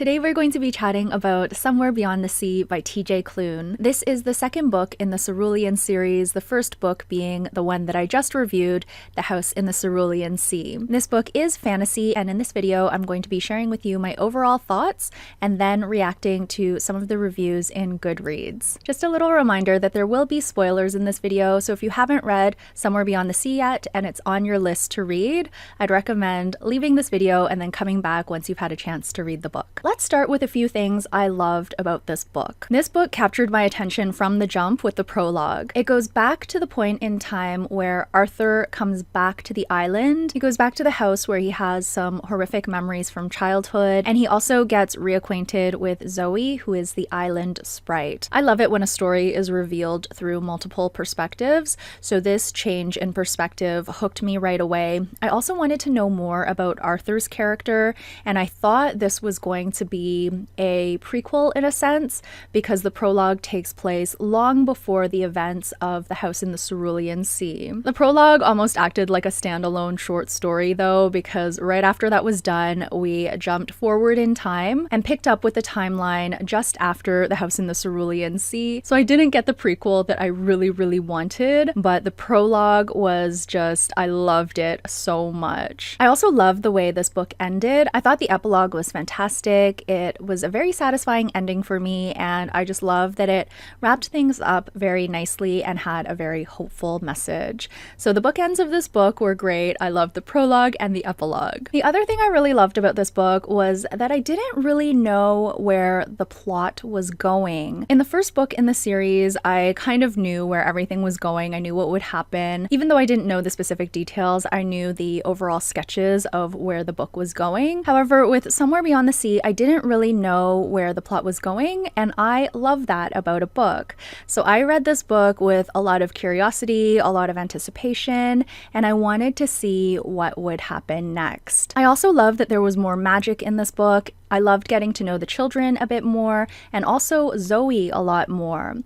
Today we're going to be chatting about Somewhere Beyond the Sea by TJ Klune. This is the second book in the Cerulean series, the first book being the one that I just reviewed, The House in the Cerulean Sea. This book is fantasy, and in this video I'm going to be sharing with you my overall thoughts and then reacting to some of the reviews in Goodreads. Just a little reminder that there will be spoilers in this video, so if you haven't read Somewhere Beyond the Sea yet and it's on your list to read, I'd recommend leaving this video and then coming back once you've had a chance to read the book. Let's start with a few things I loved about this book. This book captured my attention from the jump with the prologue. It goes back to the point in time where Arthur comes back to the island. He goes back to the house where he has some horrific memories from childhood, and he also gets reacquainted with Zoe, who is the island sprite. I love it when a story is revealed through multiple perspectives, so this change in perspective hooked me right away. I also wanted to know more about Arthur's character, and I thought this was going to be a prequel in a sense, because the prologue takes place long before the events of The House in the Cerulean Sea. The prologue almost acted like a standalone short story though, because right after that was done, we jumped forward in time and picked up with the timeline just after The House in the Cerulean Sea. So I didn't get the prequel that I really wanted, but the prologue was just, I loved it so much. I also loved the way this book ended. I thought the epilogue was fantastic. It was a very satisfying ending for me, and I just love that it wrapped things up very nicely and had a very hopeful message. So the bookends of this book were great. I loved the prologue and the epilogue. The other thing I really loved about this book was that I didn't really know where the plot was going. In the first book in the series, I kind of knew where everything was going. I knew what would happen. Even though I didn't know the specific details, I knew the overall sketches of where the book was going. However, with Somewhere Beyond the Sea, I didn't really know where the plot was going, and I love that about a book. So I read this book with a lot of curiosity, a lot of anticipation, and I wanted to see what would happen next. I also love that there was more magic in this book. I loved getting to know the children a bit more, and also Zoe a lot more.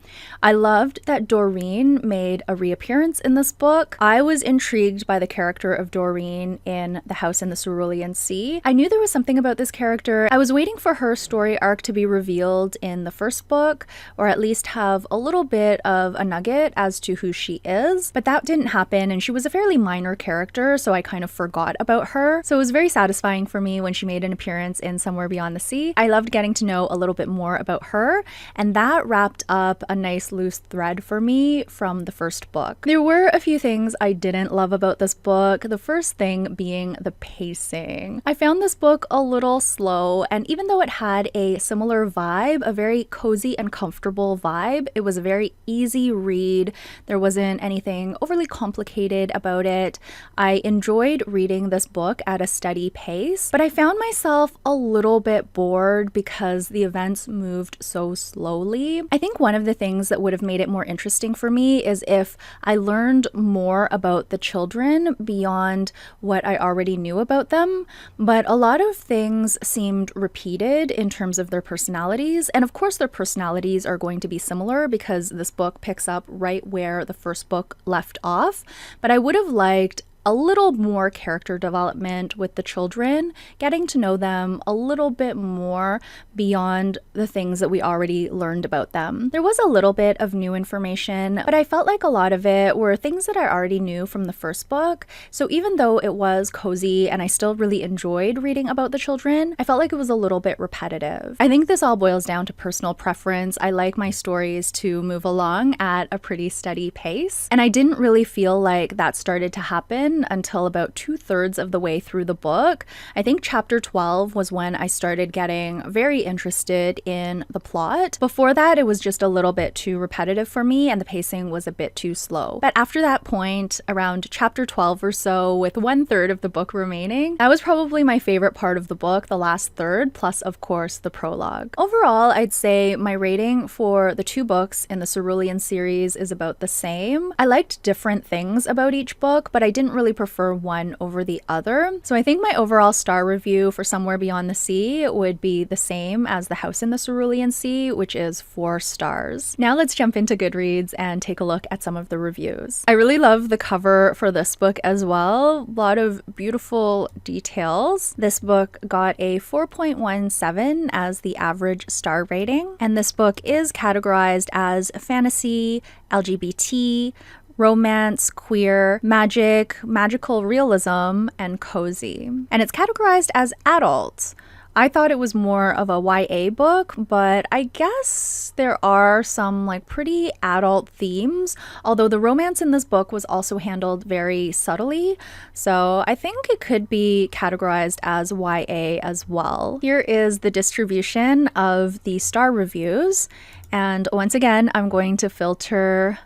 I loved that Doreen made a reappearance in this book. I was intrigued by the character of Doreen in The House in the Cerulean Sea. I knew there was something about this character. I was waiting for her story arc to be revealed in the first book, or at least have a little bit of a nugget as to who she is, but that didn't happen, and she was a fairly minor character, so I kind of forgot about her. So it was very satisfying for me when she made an appearance in Somewhere Beyond the Sea. I loved getting to know a little bit more about her, and that wrapped up a nice loose thread for me from the first book. There were a few things I didn't love about this book, the first thing being the pacing. I found this book a little slow, and even though it had a similar vibe, a very cozy and comfortable vibe, it was a very easy read. There wasn't anything overly complicated about it. I enjoyed reading this book at a steady pace, but I found myself a little bit bored because the events moved so slowly. I think one of the things that would have made it more interesting for me is if I learned more about the children beyond what I already knew about them, but a lot of things seemed repeated in terms of their personalities, and of course their personalities are going to be similar because this book picks up right where the first book left off, but I would have liked a little more character development with the children, getting to know them a little bit more beyond the things that we already learned about them. There was a little bit of new information, but I felt like a lot of it were things that I already knew from the first book. So even though it was cozy and I still really enjoyed reading about the children, I felt like it was a little bit repetitive. I think this all boils down to personal preference. I like my stories to move along at a pretty steady pace, and I didn't really feel like that started to happen until about 2/3 of the way through the book. I think chapter 12 was when I started getting very interested in the plot. Before that, it was just a little bit too repetitive for me, and the pacing was a bit too slow. But after that point, around chapter 12 or so, with 1/3 of the book remaining, that was probably my favorite part of the book, the last third, plus of course the prologue. Overall, I'd say my rating for the two books in the Cerulean series is about the same. I liked different things about each book, but I didn't really really prefer one over the other. So I think my overall star review for Somewhere Beyond the Sea would be the same as The House in the Cerulean Sea, which is 4 stars. Now let's jump into Goodreads and take a look at some of the reviews. I really love the cover for this book as well. A lot of beautiful details. This book got a 4.17 as the average star rating, and this book is categorized as fantasy, LGBT, romance, queer, magic, magical realism, and cozy. And it's categorized as adult. I thought it was more of a YA book, but I guess there are some pretty adult themes, although the romance in this book was also handled very subtly, so I think it could be categorized as YA as well. Here is the distribution of the star reviews, and once again, I'm going to filter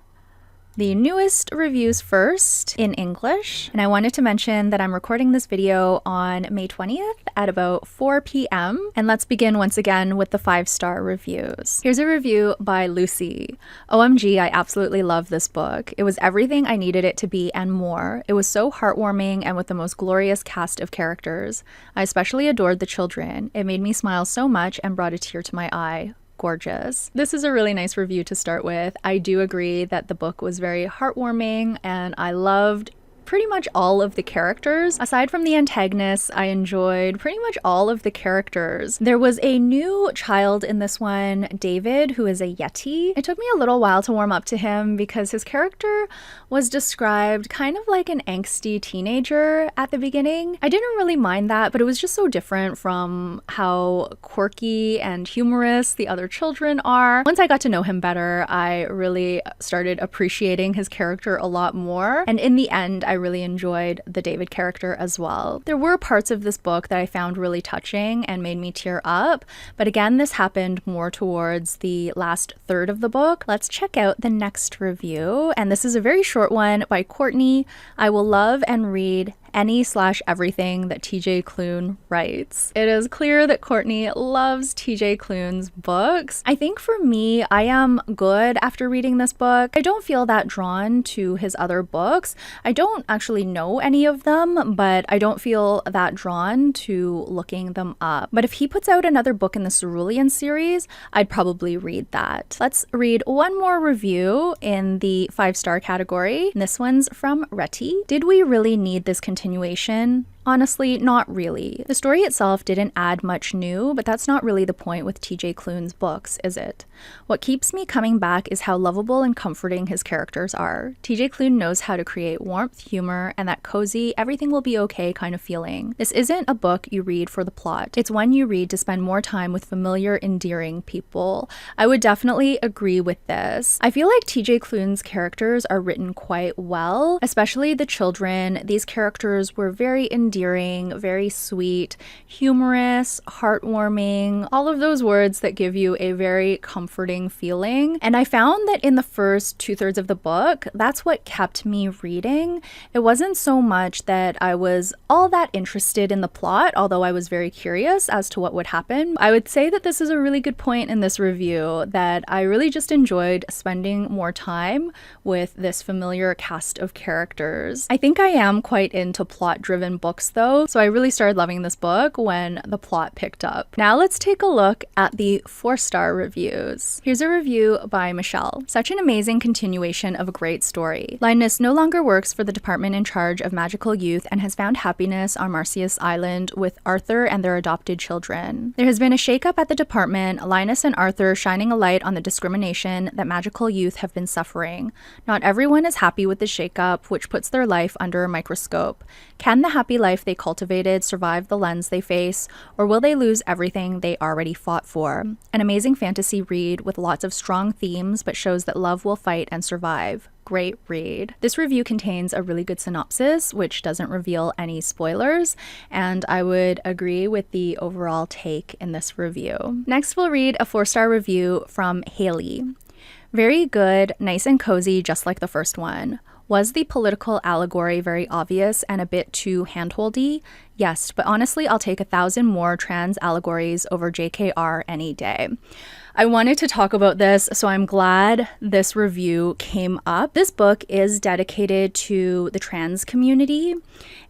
the newest reviews first in English. And I wanted to mention that I'm recording this video on May 20th at about 4 p.m. And let's begin once again with the 5-star reviews. Here's a review by Lucy. OMG, I absolutely love this book. It was everything I needed it to be and more. It was so heartwarming and with the most glorious cast of characters. I especially adored the children. It made me smile so much and brought a tear to my eye. Gorgeous. This is a really nice review to start with. I do agree that the book was very heartwarming and I loved pretty much all of the characters. Aside from the antagonists, I enjoyed pretty much all of the characters. There was a new child in this one, David, who is a Yeti. It took me a little while to warm up to him because his character was described kind of like an angsty teenager at the beginning. I didn't really mind that, but it was just so different from how quirky and humorous the other children are. Once I got to know him better, I really started appreciating his character a lot more. And in the end, I really enjoyed the David character as well. There were parts of this book that I found really touching and made me tear up, but again, this happened more towards the last third of the book. Let's check out the next review, and this is a very short one by Courtney. I will love and read any/everything that TJ Klune writes. It is clear that Courtney loves TJ Klune's books. I think for me, I am good after reading this book. I don't feel that drawn to his other books. I don't actually know any of them, but I don't feel that drawn to looking them up. But if he puts out another book in the Cerulean series, I'd probably read that. Let's read one more review in the 5-star category. This one's from Reti. Did we really need this continuation? Honestly, not really. The story itself didn't add much new, but that's not really the point with TJ Klune's books, is it? What keeps me coming back is how lovable and comforting his characters are. TJ Klune knows how to create warmth, humor, and that cozy, everything will be okay kind of feeling. This isn't a book you read for the plot. It's one you read to spend more time with familiar, endearing people. I would definitely agree with this. I feel like TJ Klune's characters are written quite well, especially the children. These characters were very endearing, very sweet, humorous, heartwarming, all of those words that give you a very comforting feeling. And I found that in the first 2/3 of the book, that's what kept me reading. It wasn't so much that I was all that interested in the plot, although I was very curious as to what would happen. I would say that this is a really good point in this review, that I really just enjoyed spending more time with this familiar cast of characters. I think I am quite into plot-driven books though, so I really started loving this book when the plot picked up. Now let's take a look at the 4-star reviews. Here's a review by Michelle. Such an amazing continuation of a great story. Linus no longer works for the department in charge of magical youth and has found happiness on Marcius Island with Arthur and their adopted children. There has been a shakeup at the department, Linus and Arthur shining a light on the discrimination that magical youth have been suffering. Not everyone is happy with the shakeup, which puts their life under a microscope. Can the happy life they cultivated survive the lens they face, or will they lose everything they already fought for? An amazing fantasy read with lots of strong themes, but shows that love will fight and survive. Great read. This review contains a really good synopsis, which doesn't reveal any spoilers, and I would agree with the overall take in this review. Next, we'll read a 4-star review from Haley. Very good, nice and cozy, just like the first one. Was the political allegory very obvious and a bit too handholdy? Yes, but honestly, I'll take 1,000 more trans allegories over JKR any day. I wanted to talk about this, so I'm glad this review came up. This book is dedicated to the trans community,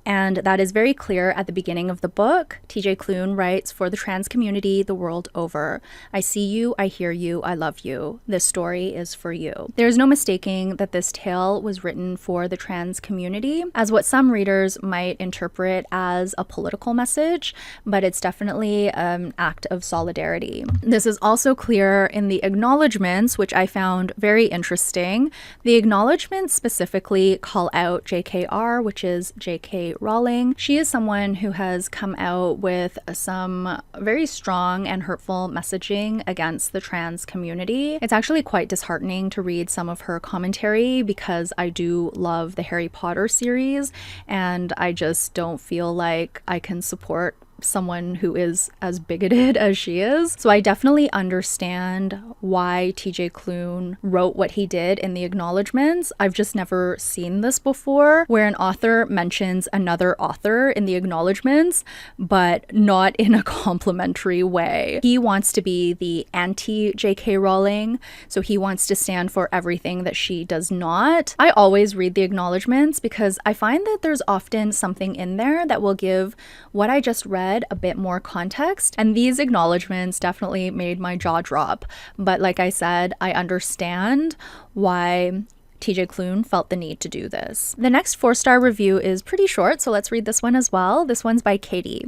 and that is very clear at the beginning of the book. TJ Klune writes, "For the trans community the world over. I see you, I hear you, I love you. This story is for you." There's no mistaking that this tale was written for the trans community, as what some readers might interpret as a political message, but it's definitely an act of solidarity. This is also clear in the acknowledgements, which I found very interesting. The acknowledgements specifically call out JKR, which is J.K. Rowling. She is someone who has come out with some very strong and hurtful messaging against the trans community. It's actually quite disheartening to read some of her commentary because I do love the Harry Potter series, and I just don't feel like I can support someone who is as bigoted as she is. So I definitely understand why TJ Klune wrote what he did in the acknowledgements. I've just never seen this before, where an author mentions another author in the acknowledgements, but not in a complimentary way. He wants to be the anti-JK Rowling, so he wants to stand for everything that she does not. I always read the acknowledgements because I find that there's often something in there that will give what I just read a bit more context, and these acknowledgements definitely made my jaw drop. But like I said, I understand why TJ Klune felt the need to do this. The next 4-star review is pretty short, so let's read this one as well. This one's by Katie.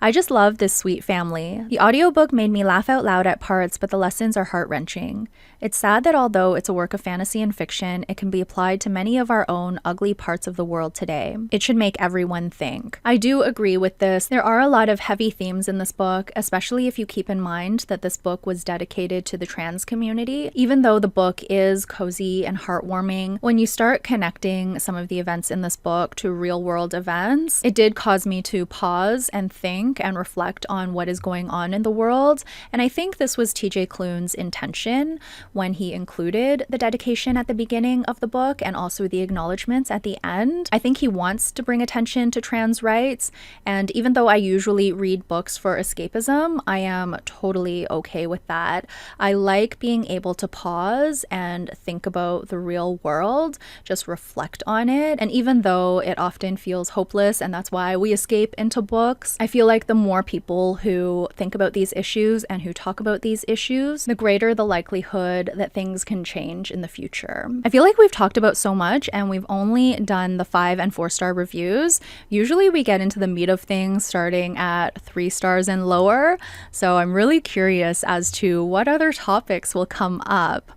"I just love this sweet family. The audiobook made me laugh out loud at parts, but the lessons are heart-wrenching. It's sad that although it's a work of fantasy and fiction, it can be applied to many of our own ugly parts of the world today. It should make everyone think." I do agree with this. There are a lot of heavy themes in this book, especially if you keep in mind that this book was dedicated to the trans community. Even though the book is cozy and heartwarming, when you start connecting some of the events in this book to real-world events, it did cause me to pause and think and reflect on what is going on in the world. And I think this was TJ Klune's intention when he included the dedication at the beginning of the book and also the acknowledgements at the end. I think he wants to bring attention to trans rights, and even though I usually read books for escapism, I am totally okay with that. I like being able to pause and think about the real world, just reflect on it. And even though it often feels hopeless, and that's why we escape into books, I feel like the more people who think about these issues and who talk about these issues, the greater the likelihood that things can change in the future. I feel like we've talked about so much and we've only done the 5 and 4-star reviews. Usually we get into the meat of things starting at 3 stars and lower, so I'm really curious as to what other topics will come up.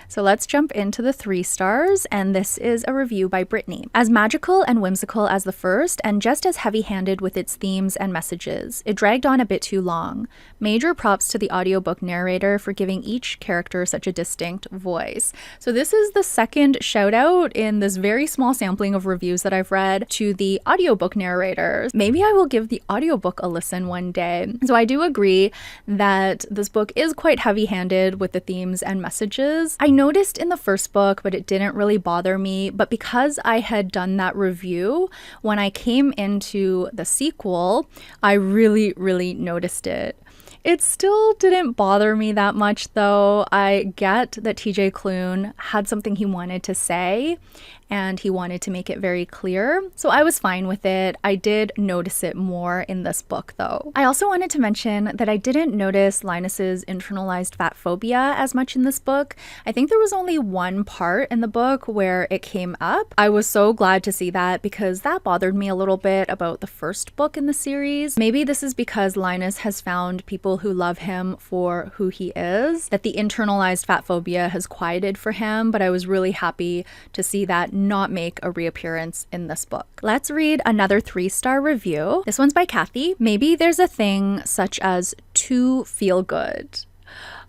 So let's jump into the 3 stars, and this is a review by Brittany. "As magical and whimsical as the first, and just as heavy-handed with its themes and messages. It dragged on a bit too long. Major props to the audiobook narrator for giving each character such a distinct voice." So this is the second shout out in this very small sampling of reviews that I've read to the audiobook narrators. Maybe I will give the audiobook a listen one day. So I do agree that this book is quite heavy-handed with the themes and messages. I noticed in the first book, but it didn't really bother me. But because I had done that review, when I came into the sequel, I really noticed it. It still didn't bother me that much, though. I get that TJ Klune had something he wanted to say, and he wanted to make it very clear, so I was fine with it. I did notice it more in this book, though. I also wanted to mention that I didn't notice Linus's internalized fat phobia as much in this book. I think there was only one part in the book where it came up. I was so glad to see that because that bothered me a little bit about the first book in the series. Maybe this is because Linus has found people who love him for who he is, that the internalized fat phobia has quieted for him, but I was really happy to see that not make a reappearance in this book. Let's read another 3-star review. This one's by Kathy. "Maybe there's a thing such as too feel good."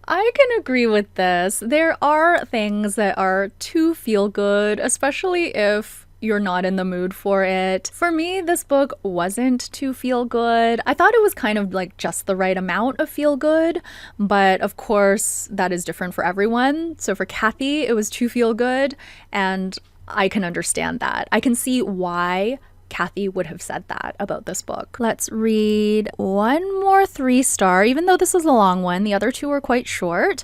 I can agree with this. There are things that are too feel good, especially if you're not in the mood for it. For me, this book wasn't too feel good. I thought it was kind of like just the right amount of feel good, but of course that is different for everyone. So for Kathy, it was too feel good, and I can understand that. I can see why Kathy would have said that about this book. Let's read one more 3-star, even though this is a long one. The other 2 are quite short.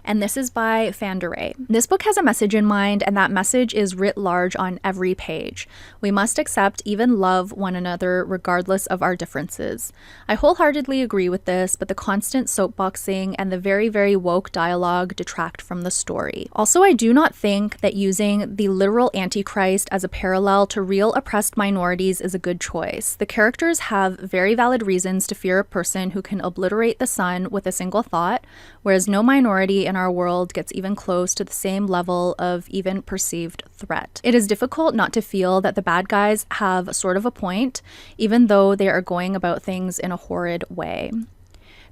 And this is by Fanderay. This book has a message in mind, and that message is writ large on every page. We must accept, even love one another regardless of our differences. I wholeheartedly agree with this, but the constant soapboxing and the very, very woke dialogue detract from the story. Also, I do not think that using the literal Antichrist as a parallel to real oppressed minorities is a good choice. The characters have very valid reasons to fear a person who can obliterate the sun with a single thought, whereas no minority in our world gets even close to the same level of even perceived threat. It is difficult not to feel that the bad guys have sort of a point, even though they are going about things in a horrid way.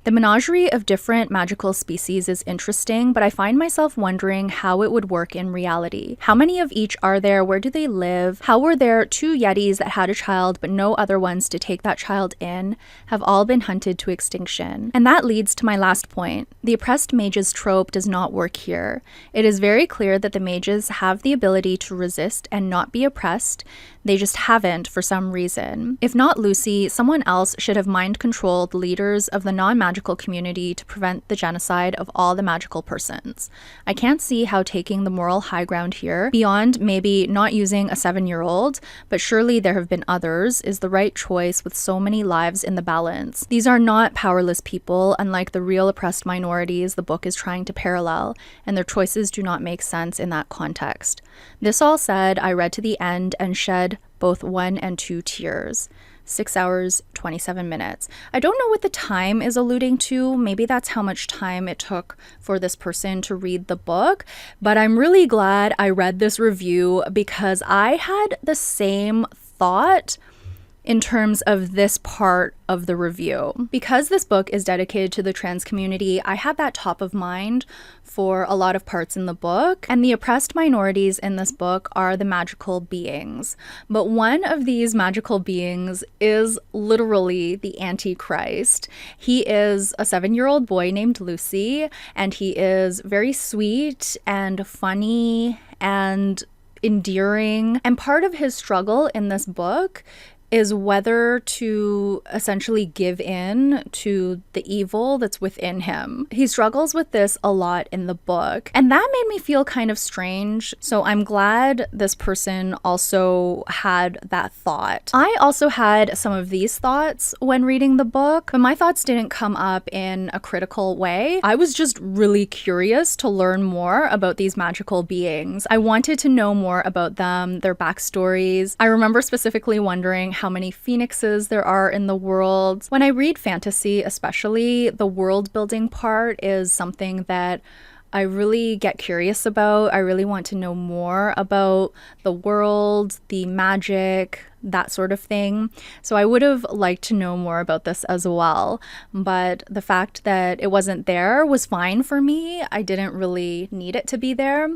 The menagerie of different magical species is interesting, but I find myself wondering how it would work in reality. How many of each are there? Where do they live? How were there 2 yetis that had a child but no other ones to take that child in? Have all been hunted to extinction? And that leads to my last point. The oppressed mages trope does not work here. It is very clear that the mages have the ability to resist and not be oppressed. They just haven't for some reason. If not Lucy, someone else should have mind-controlled the leaders of the non-magical community to prevent the genocide of all the magical persons. I can't see how taking the moral high ground here, beyond maybe not using a 7-year-old, but surely there have been others, is the right choice with so many lives in the balance. These are not powerless people, unlike the real oppressed minorities the book is trying to parallel, and their choices do not make sense in that context. This all said, I read to the end and shed both 1 and 2 tears. 6 hours, 27 minutes. I don't know what the time is alluding to. Maybe that's how much time it took for this person to read the book. But I'm really glad I read this review because I had the same thought in terms of this part of the review. Because this book is dedicated to the trans community, I had that top of mind for a lot of parts in the book, and the oppressed minorities in this book are the magical beings. But one of these magical beings is literally the Antichrist. He is a 7-year-old boy named Lucy, and he is very sweet and funny and endearing. And part of his struggle in this book is whether to essentially give in to the evil that's within him. He struggles with this a lot in the book, and that made me feel kind of strange. So I'm glad this person also had that thought. I also had some of these thoughts when reading the book, but my thoughts didn't come up in a critical way. I was just really curious to learn more about these magical beings. I wanted to know more about them, their backstories. I remember specifically wondering how many phoenixes there are in the world. When I read fantasy, especially, the world building part is something that I really get curious about. I really want to know more about the world, the magic, that sort of thing. So I would have liked to know more about this as well. But the fact that it wasn't there was fine for me. I didn't really need it to be there,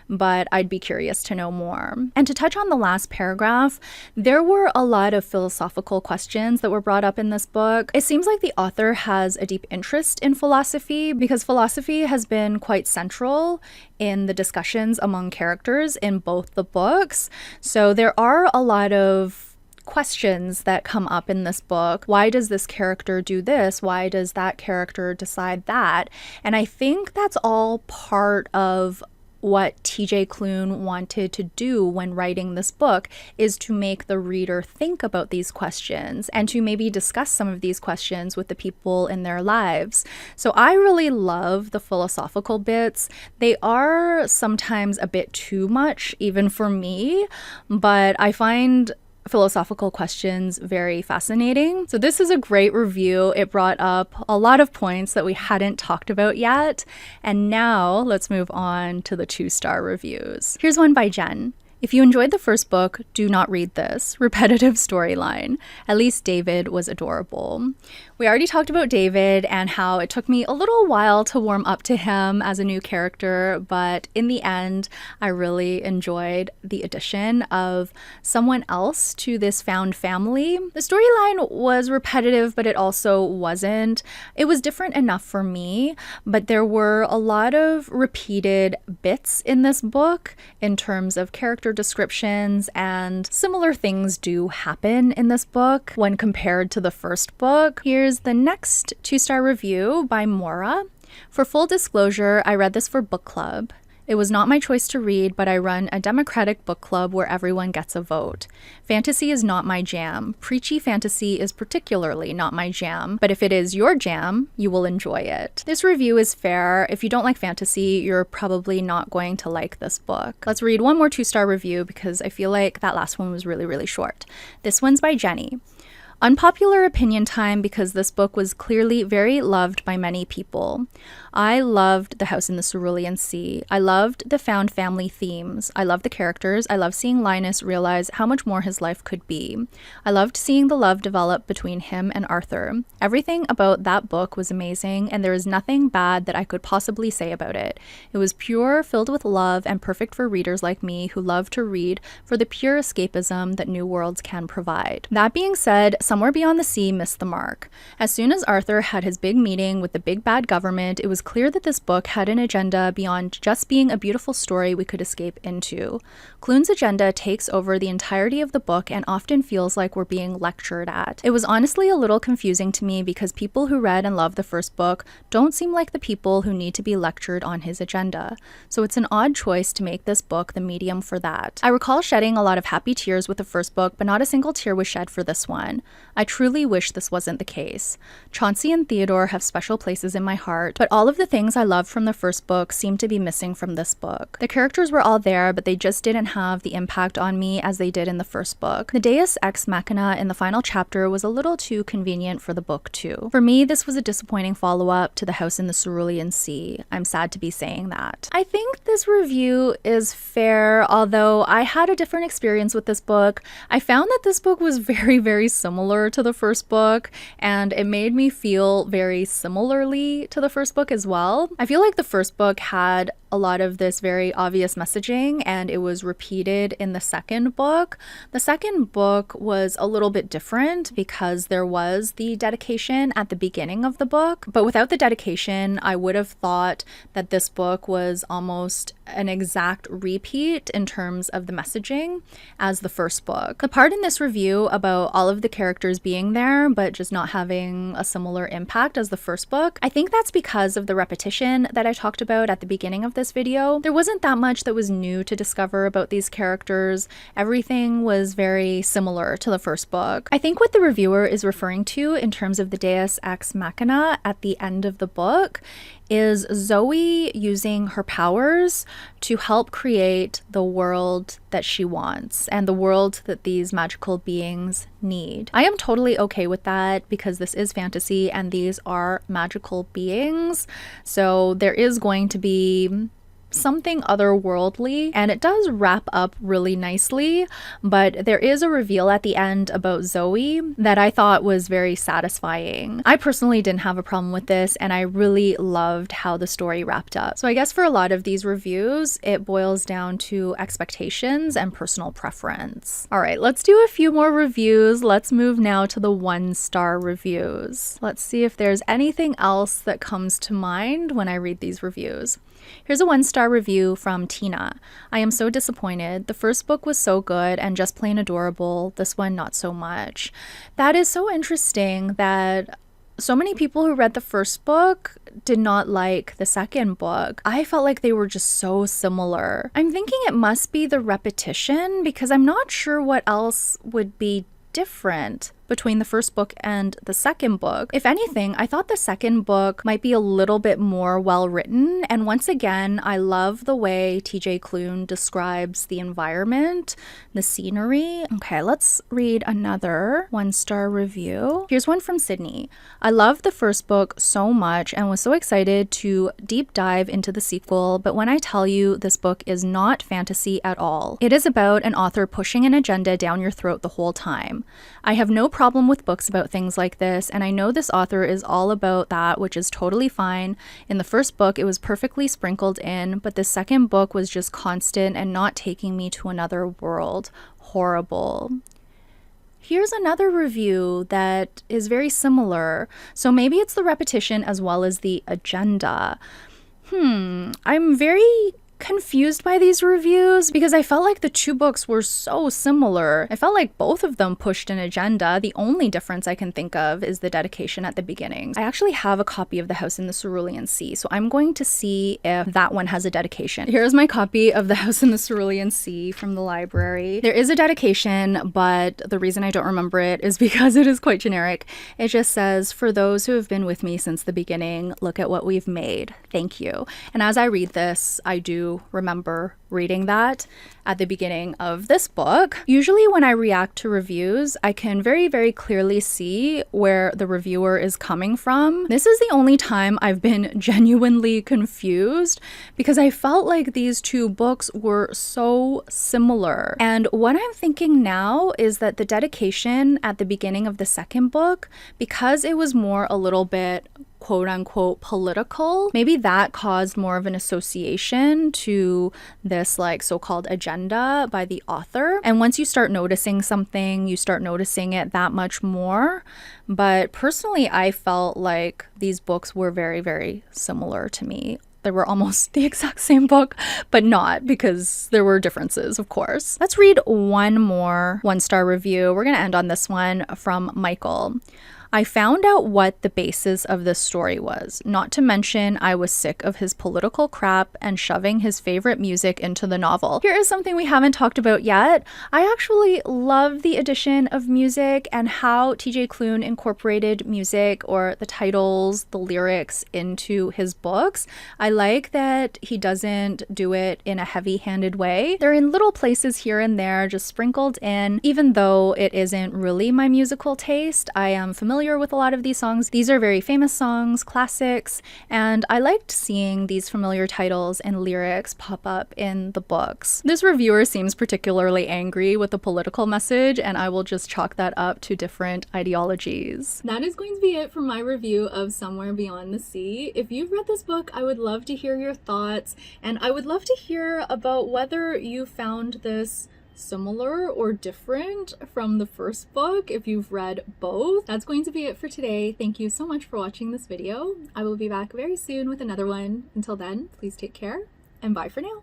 but I'd be curious to know more. And to touch on the last paragraph, there were a lot of philosophical questions that were brought up in this book. It seems like the author has a deep interest in philosophy because philosophy has been quite central in the discussions among characters in both the books. So there are a lot of questions that come up in this book. Why does this character do this? Why does that character decide that? And I think that's all part of what TJ Klune wanted to do when writing this book, is to make the reader think about these questions and to maybe discuss some of these questions with the people in their lives. So I really love the philosophical bits. They are sometimes a bit too much, even for me, but I find philosophical questions very fascinating. So this is a great review. It brought up a lot of points that we hadn't talked about yet. And now let's move on to the 2-star reviews. Here's one by Jen. If you enjoyed the first book, do not read this. Repetitive storyline. At least David was adorable. We already talked about David and how it took me a little while to warm up to him as a new character, but in the end, I really enjoyed the addition of someone else to this found family. The storyline was repetitive, but it also wasn't. It was different enough for me, but there were a lot of repeated bits in this book in terms of character character descriptions, and similar things do happen in this book when compared to the first book. Here's the next 2-star review by Mora. For full disclosure, I read this for book club. It was not my choice to read, but I run a democratic book club where everyone gets a vote. Fantasy is not my jam. Preachy fantasy is particularly not my jam, but if it is your jam, you will enjoy it. This review is fair. If you don't like fantasy, you're probably not going to like this book. Let's read one more 2-star review because I feel like that last one was really, really short. This one's by Jenny. Unpopular opinion time because this book was clearly very loved by many people. I loved The House in the Cerulean Sea. I loved the found family themes. I loved the characters. I loved seeing Linus realize how much more his life could be. I loved seeing the love develop between him and Arthur. Everything about that book was amazing, and there is nothing bad that I could possibly say about it. It was pure, filled with love, and perfect for readers like me who love to read for the pure escapism that new worlds can provide. That being said, Somewhere Beyond the Sea missed the mark. As soon as Arthur had his big meeting with the big bad government, it was clear that this book had an agenda beyond just being a beautiful story we could escape into. Klune's agenda takes over the entirety of the book and often feels like we're being lectured at. It was honestly a little confusing to me because people who read and loved the first book don't seem like the people who need to be lectured on his agenda. So it's an odd choice to make this book the medium for that. I recall shedding a lot of happy tears with the first book, but not a single tear was shed for this one. I truly wish this wasn't the case. Chauncey and Theodore have special places in my heart, but all of the things I loved from the first book seem to be missing from this book. The characters were all there, but they just didn't have the impact on me as they did in the first book. The Deus Ex Machina in the final chapter was a little too convenient for the book too. For me, this was a disappointing follow-up to The House in the Cerulean Sea. I'm sad to be saying that. I think this review is fair, although I had a different experience with this book. I found that this book was very, very similar to the first book, and it made me feel very similarly to the first book as well. I feel like the first book had a lot of this very obvious messaging, and it was repeated in the second book. The second book was a little bit different because there was the dedication at the beginning of the book, but without the dedication, I would have thought that this book was almost an exact repeat in terms of the messaging as the first book. The part in this review about all of the characters being there but just not having a similar impact as the first book, I think that's because of the repetition that I talked about at the beginning of this video. There wasn't that much that was new to discover about these characters. Everything was very similar to the first book. I think what the reviewer is referring to in terms of the Deus Ex Machina at the end of the book is Zoe using her powers to help create the world that she wants and the world that these magical beings need. I am totally okay with that because this is fantasy and these are magical beings. So there is going to be something otherworldly, and it does wrap up really nicely, but there is a reveal at the end about Zoe that I thought was very satisfying. I personally didn't have a problem with this, and I really loved how the story wrapped up. So I guess for a lot of these reviews, it boils down to expectations and personal preference. All right, let's do a few more reviews. Let's move now to the 1-star reviews. Let's see if there's anything else that comes to mind when I read these reviews. Here's a 1-star review from Tina. I am so disappointed. The first book was so good and just plain adorable. This one, not so much. That is so interesting that so many people who read the first book did not like the second book. I felt like they were just so similar. I'm thinking it must be the repetition because I'm not sure what else would be different between the first book and the second book. If anything, I thought the second book might be a little bit more well written, and once again, I love the way TJ Klune describes the environment, the scenery. Okay, let's read another 1-star review. Here's one from Sydney. I loved the first book so much and was so excited to deep dive into the sequel, but when I tell you this book is not fantasy at all. It is about an author pushing an agenda down your throat the whole time. I have no problem with books about things like this, and I know this author is all about that, which is totally fine. In the first book, it was perfectly sprinkled in, but the second book was just constant and not taking me to another world. Horrible. Here's another review that is very similar. So maybe it's the repetition as well as the agenda. I'm very confused by these reviews because I felt like the two books were so similar. I felt like both of them pushed an agenda. The only difference I can think of is the dedication at the beginning. I actually have a copy of The House in the Cerulean Sea, so I'm going to see if that one has a dedication. Here's my copy of The House in the Cerulean Sea from the library. There is a dedication, but the reason I don't remember it is because it is quite generic. It just says, "For those who have been with me since the beginning, look at what we've made. Thank you." And as I read this, I do remember reading that at the beginning of this book. Usually when I react to reviews, I can very, very clearly see where the reviewer is coming from. This is the only time I've been genuinely confused because I felt like these two books were so similar. And what I'm thinking now is that the dedication at the beginning of the second book, because it was more a little bit quote unquote political, maybe that caused more of an association to this like so-called agenda by the author. And once you start noticing something, you start noticing it that much more. But personally, I felt like these books were very, very similar to me. They were almost the exact same book, but not, because there were differences, of course. Let's read one more one-star review. We're going to end on this one from Michael. "I found out what the basis of this story was. Not to mention, I was sick of his political crap and shoving his favorite music into the novel." Here is something we haven't talked about yet. I actually love the addition of music and how TJ Klune incorporated music, or the titles, the lyrics, into his books. I like that he doesn't do it in a heavy-handed way. They're in little places here and there, just sprinkled in. Even though it isn't really my musical taste, I am familiar with a lot of these songs. These are very famous songs, classics, and I liked seeing these familiar titles and lyrics pop up in the books. This reviewer seems particularly angry with the political message, and I will just chalk that up to different ideologies. That is going to be it for my review of Somewhere Beyond the Sea. If you've read this book, I would love to hear your thoughts, and I would love to hear about whether you found this similar or different from the first book if you've read both. That's going to be it for today. Thank you so much for watching this video. I will be back very soon with another one. Until then, please take care and bye for now.